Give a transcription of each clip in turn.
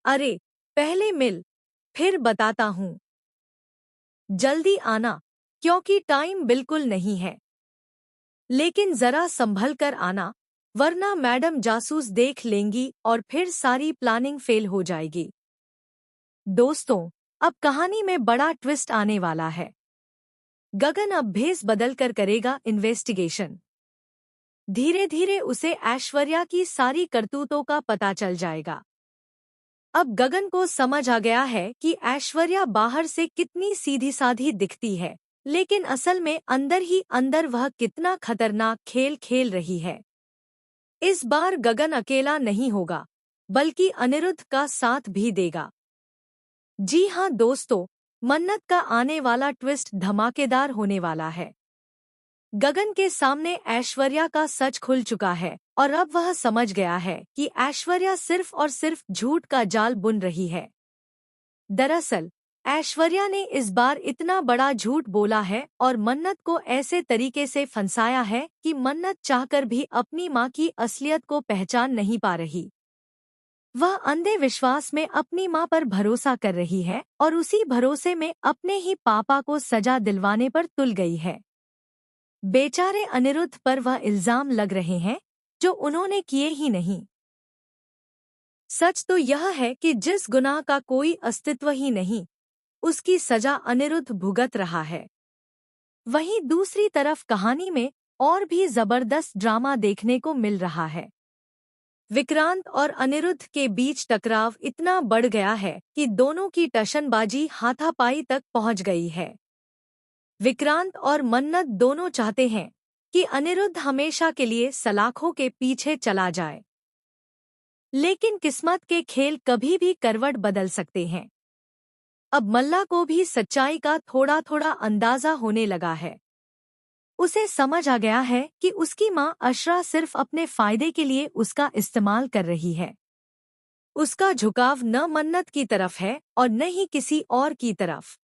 अरे, पहले मिल, फिर बताता हूँ। जल्दी आना, क्योंकि टाइम बिल्कुल नहीं है। लेकिन जरा संभल कर आना, वरना मैडम जासूस देख लेंगी और फिर सारी प्लानिंग फेल हो जाएगी। दोस्तों, अब कहानी में बड़ा ट्विस्ट आने वाला है। गगन अब भेस बदल कर करेगा इन्वेस्टिगेशन। धीरे धीरे उसे ऐश्वर्या की सारी करतूतों का पता चल जाएगा। अब गगन को समझ आ गया है कि ऐश्वर्या बाहर से कितनी सीधी साधी दिखती है, लेकिन असल में अंदर ही अंदर वह कितना खतरनाक खेल खेल रही है। इस बार गगन अकेला नहीं होगा, बल्कि अनिरुद्ध का साथ भी देगा। जी हाँ दोस्तों, मन्नत का आने वाला ट्विस्ट धमाकेदार होने वाला है। गगन के सामने ऐश्वर्या का सच खुल चुका है और अब वह समझ गया है कि ऐश्वर्या सिर्फ और सिर्फ झूठ का जाल बुन रही है। दरअसल ऐश्वर्या ने इस बार इतना बड़ा झूठ बोला है और मन्नत को ऐसे तरीके से फंसाया है कि मन्नत चाहकर भी अपनी मां की असलियत को पहचान नहीं पा रही। वह अंधे विश्वास में अपनी मां पर भरोसा कर रही है और उसी भरोसे में अपने ही पापा को सजा दिलवाने पर तुल गई है। बेचारे अनिरुद्ध पर वह इल्जाम लग रहे हैं जो उन्होंने किए ही नहीं। सच तो यह है कि जिस गुनाह का कोई अस्तित्व ही नहीं, उसकी सजा अनिरुद्ध भुगत रहा है। वहीं दूसरी तरफ कहानी में और भी जबरदस्त ड्रामा देखने को मिल रहा है। विक्रांत और अनिरुद्ध के बीच टकराव इतना बढ़ गया है कि दोनों की टशनबाजी हाथापाई तक पहुंच गई है। विक्रांत और मन्नत दोनों चाहते हैं कि अनिरुद्ध हमेशा के लिए सलाखों के पीछे चला जाए, लेकिन किस्मत के खेल कभी भी करवट बदल सकते हैं। अब मल्ला को भी सच्चाई का थोड़ा थोड़ा अंदाजा होने लगा है। उसे समझ आ गया है कि उसकी मां अशरा सिर्फ अपने फायदे के लिए उसका इस्तेमाल कर रही है। उसका झुकाव न मन्नत की तरफ है और न ही किसी और की तरफ,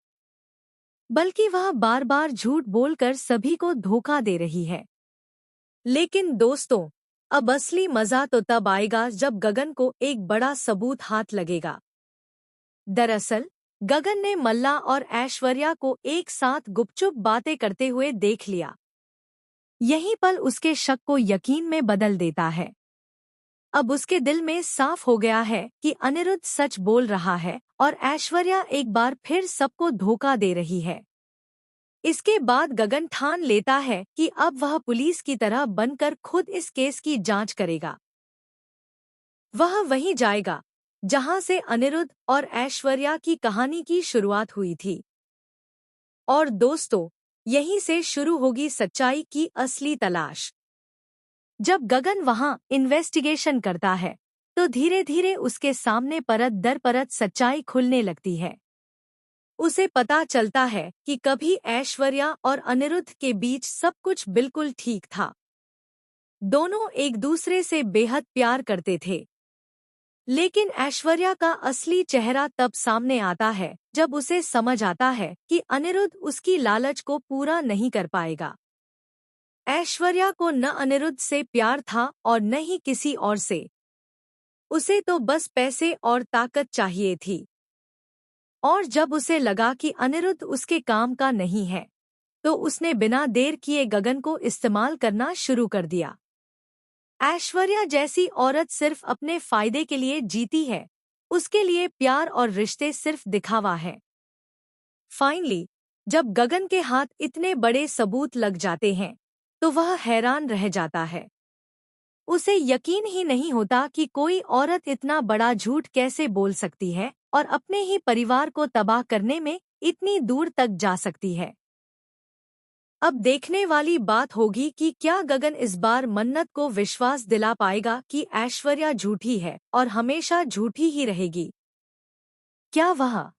बल्कि वह बार बार झूठ बोलकर सभी को धोखा दे रही है। लेकिन दोस्तों, अब असली मजा तो तब आएगा जब गगन को एक बड़ा सबूत हाथ लगेगा। दरअसल गगन ने मल्ला और ऐश्वर्या को एक साथ गुपचुप बातें करते हुए देख लिया। यही पल उसके शक को यकीन में बदल देता है। अब उसके दिल में साफ हो गया है कि अनिरुद्ध सच बोल रहा है और ऐश्वर्या एक बार फिर सबको धोखा दे रही है। इसके बाद गगन ठान लेता है कि अब वह पुलिस की तरह बनकर खुद इस केस की जांच करेगा। वह वहीं जाएगा जहां से अनिरुद्ध और ऐश्वर्या की कहानी की शुरुआत हुई थी। और दोस्तों, यहीं से शुरू होगी सच्चाई की असली तलाश। जब गगन वहां इन्वेस्टिगेशन करता है, तो धीरे धीरे उसके सामने परत दर परत सच्चाई खुलने लगती है। उसे पता चलता है कि कभी ऐश्वर्या और अनिरुद्ध के बीच सब कुछ बिल्कुल ठीक था। दोनों एक दूसरे से बेहद प्यार करते थे। लेकिन ऐश्वर्या का असली चेहरा तब सामने आता है जब उसे समझ आता है कि अनिरुद्ध उसकी लालच को पूरा नहीं कर पाएगा। ऐश्वर्या को न अनिरुद्ध से प्यार था और न ही किसी और से। उसे तो बस पैसे और ताकत चाहिए थी। और जब उसे लगा कि अनिरुद्ध उसके काम का नहीं है, तो उसने बिना देर किए गगन को इस्तेमाल करना शुरू कर दिया। ऐश्वर्या जैसी औरत सिर्फ अपने फायदे के लिए जीती है। उसके लिए प्यार और रिश्ते सिर्फ दिखावा है। फाइनली जब गगन के हाथ इतने बड़े सबूत लग जाते हैं, तो वह हैरान रह जाता है। उसे यकीन ही नहीं होता कि कोई औरत इतना बड़ा झूठ कैसे बोल सकती है और अपने ही परिवार को तबाह करने में इतनी दूर तक जा सकती है। अब देखने वाली बात होगी कि क्या गगन इस बार मन्नत को विश्वास दिला पाएगा कि ऐश्वर्या झूठी है और हमेशा झूठी ही रहेगी। क्या वह